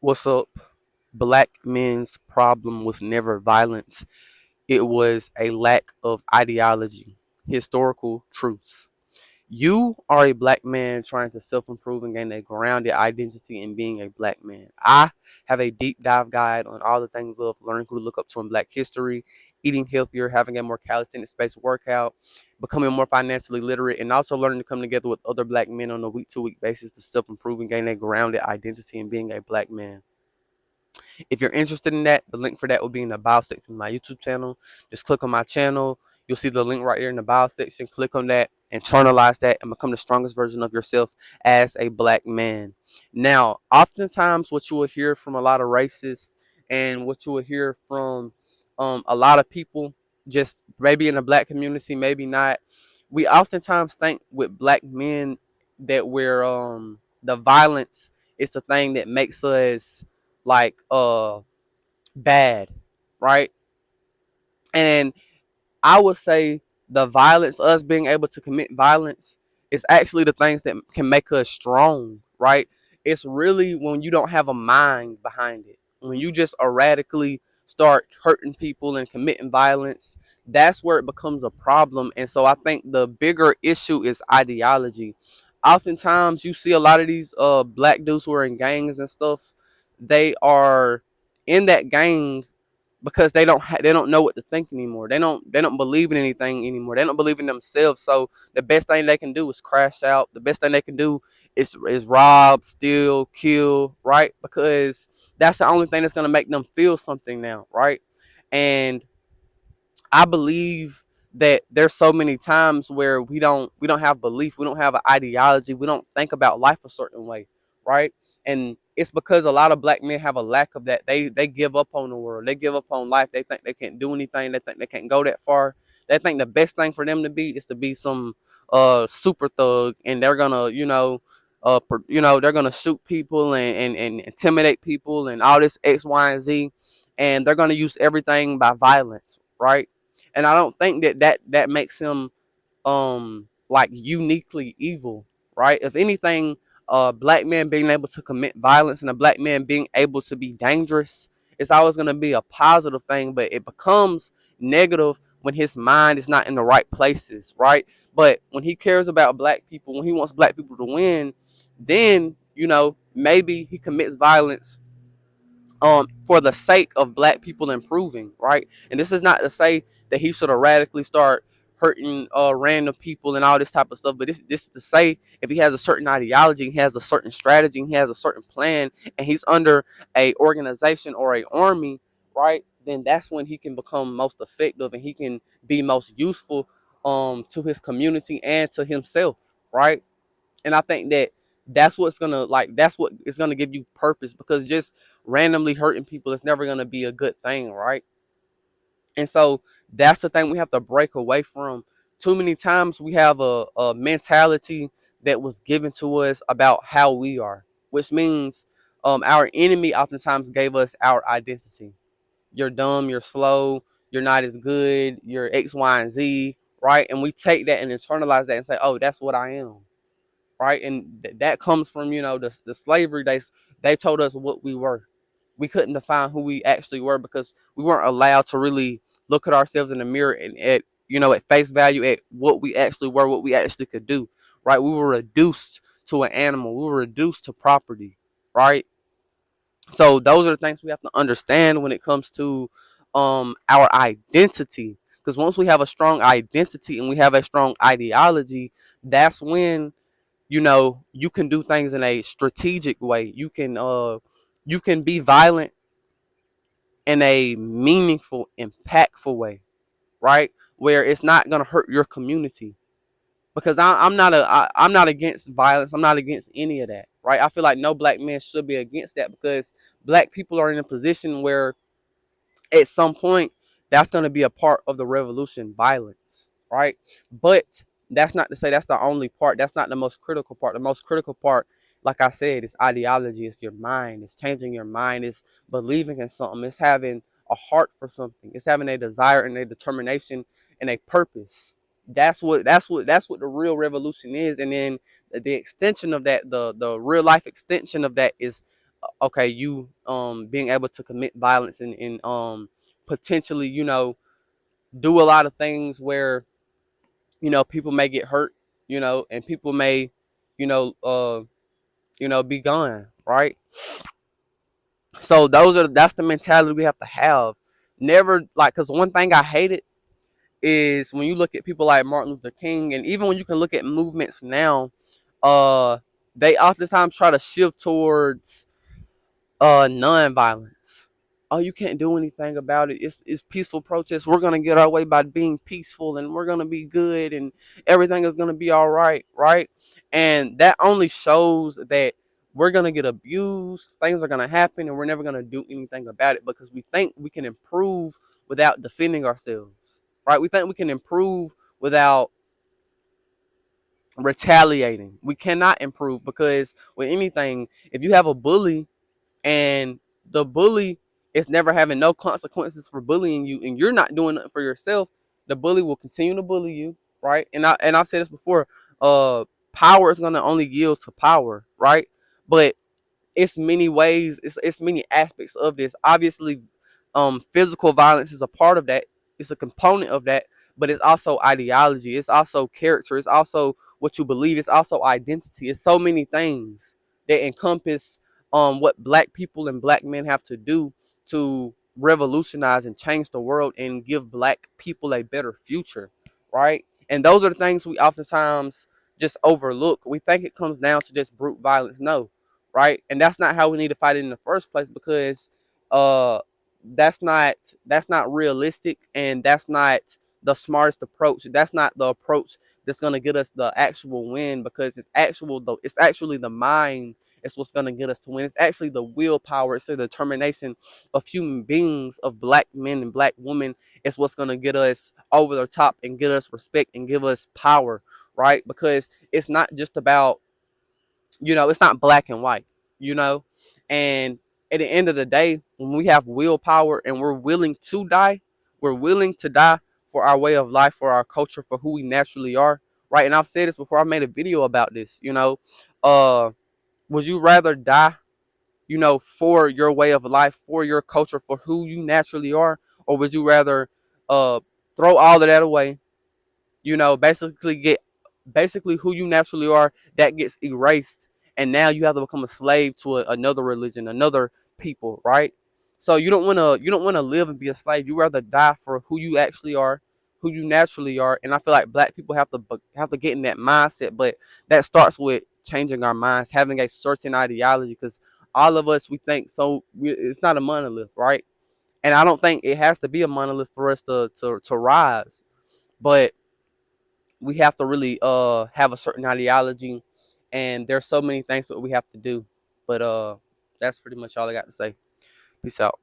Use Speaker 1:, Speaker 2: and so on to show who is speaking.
Speaker 1: What's up? Black men's problem was never violence. It was a lack of ideology, historical truths. You are a black man trying to self improve and gain a grounded identity in being a black man. I have a deep dive guide on all the things of learning who to look up to in black history, eating healthier, having a more calisthenics based workout, becoming more financially literate, and also learning to come together with other black men on a week to week basis to self improve and gain a grounded identity in being a black man. If you're interested in that, the link for that will be in the bio section of my YouTube channel. Just click on my channel. You'll see the link right here in the bio section. Click on that, internalize that, and become the strongest version of yourself as a black man. Now, oftentimes, what you will hear from a lot of racists and what you will hear from a lot of people, just maybe in the black community, maybe not. We oftentimes think with black men that we're the violence is the thing that makes us like bad, right? And I would say the violence, us being able to commit violence, is actually the things that can make us strong, right? It's really when you don't have a mind behind it, when you just erratically start hurting people and committing violence, that's where it becomes a problem. And so I think the bigger issue is ideology. Oftentimes you see a lot of these black dudes who are in gangs and stuff, they are in that gang because they don't know what to think anymore. They don't believe in anything anymore. They don't believe in themselves. So the best thing they can do is crash out. The best thing they can do is rob, steal, kill, right? Because that's the only thing that's gonna make them feel something now, right? And I believe that there's so many times where we don't have belief, we don't have an ideology, we don't think about life a certain way, right? And it's because a lot of black men have a lack of that. They give up on the world, they give up on life. They think they can't do anything. They think they can't go that far. They think the best thing for them to be is to be some super thug, and they're gonna they're gonna shoot people and intimidate people and all this X, Y, and Z, and they're gonna use everything by violence, right? And I don't think that makes him like uniquely evil, right? If anything, a black man being able to commit violence and a black man being able to be dangerous, it's always going to be a positive thing, but it becomes negative when his mind is not in the right places, right? But when he cares about black people, when he wants black people to win, then maybe he commits violence for the sake of black people improving, right? And this is not to say that he should radically start hurting random people and all this type of stuff, but this is to say if he has a certain ideology, he has a certain strategy, he has a certain plan, and he's under a organization or a army, right? Then that's when he can become most effective and he can be most useful to his community and to himself, right? And I think that that's what is gonna give you purpose, because just randomly hurting people is never gonna be a good thing, right? And so that's the thing we have to break away from. Too many times we have a mentality that was given to us about how we are, which means our enemy oftentimes gave us our identity. You're dumb, you're slow, you're not as good, you're X, Y, and Z, right? And we take that and internalize that and say, oh, that's what I am, right? And that comes from the slavery days. They told us what we were. We couldn't define who we actually were because we weren't allowed to really look at ourselves in the mirror and at face value at what we actually were, what we actually could do, right? We were reduced to an animal. We were reduced to property, right? So those are the things we have to understand when it comes to our identity. Because once we have a strong identity and we have a strong ideology, that's when you can do things in a strategic way. You can be violent in a meaningful, impactful way, right? Where it's not gonna hurt your community. Because I'm not against violence. I'm not against any of that, right? I feel like no black man should be against that, because black people are in a position where at some point that's going to be a part of the revolution, violence, right? But that's not to say that's the only part. That's not the most critical part. The most critical part, like I said, is ideology. It's your mind. It's changing your mind. It's believing in something. It's having a heart for something. It's having a desire and a determination and a purpose. That's what the real revolution is. And then the extension of that, the real life extension of that is okay, you being able to commit violence and potentially, do a lot of things where, people may get hurt, and people may, you know, uh, be gone, right? So that's the mentality we have to have. Never like, cause one thing I hated is when you look at people like Martin Luther King, and even when you can look at movements now, uh, they oftentimes try to shift towards non-violence. Oh, you can't do anything about it. It's peaceful protest. We're gonna get our way by being peaceful, and we're gonna be good, and everything is gonna be all right, right? And that only shows that we're gonna get abused. Things are gonna happen, and we're never gonna do anything about it because we think we can improve without defending ourselves, right? We think we can improve without retaliating. We cannot improve because with anything, if you have a bully and the bully is never having no consequences for bullying you and you're not doing nothing for yourself, the bully will continue to bully you, right? I've said this before, power is gonna only yield to power, right? But it's many ways, it's many aspects of this. Obviously, physical violence is a part of that. It's a component of that, but it's also ideology. It's also character. It's also what you believe. It's also identity. It's so many things that encompass what black people and black men have to do to revolutionize and change the world and give black people a better future, right? And those are the things we oftentimes just overlook. We think it comes down to just brute violence. No, right? And that's not how we need to fight it in the first place because uh that's not realistic, and that's not the smartest approach. That's not the approach that's gonna get us the actual win because it's actually the mind. It's what's gonna get us to win. It's actually the willpower. It's the determination of human beings, of black men and black women. It's what's gonna get us over the top and get us respect and give us power, right? Because it's not just about, it's not black and white, you know? And at the end of the day, when we have willpower and we're willing to die for our way of life, for our culture, for who we naturally are, right? And I've said this before, I made a video about this, uh, would you rather die, for your way of life, for your culture, for who you naturally are? Or would you rather uh, throw all of that away, basically get basically who you naturally are that gets erased, and now you have to become a slave to another religion, another people, right? So you don't want to live and be a slave. You rather die for who you actually are, who you naturally are. And I feel like black people have to get in that mindset, but that starts with changing our minds, having a certain ideology, because all of us, we think so. It's not a monolith, right? And I don't think it has to be a monolith for us to rise, but we have to really have a certain ideology, and there's so many things that we have to do. But that's pretty much all I got to say. Peace out.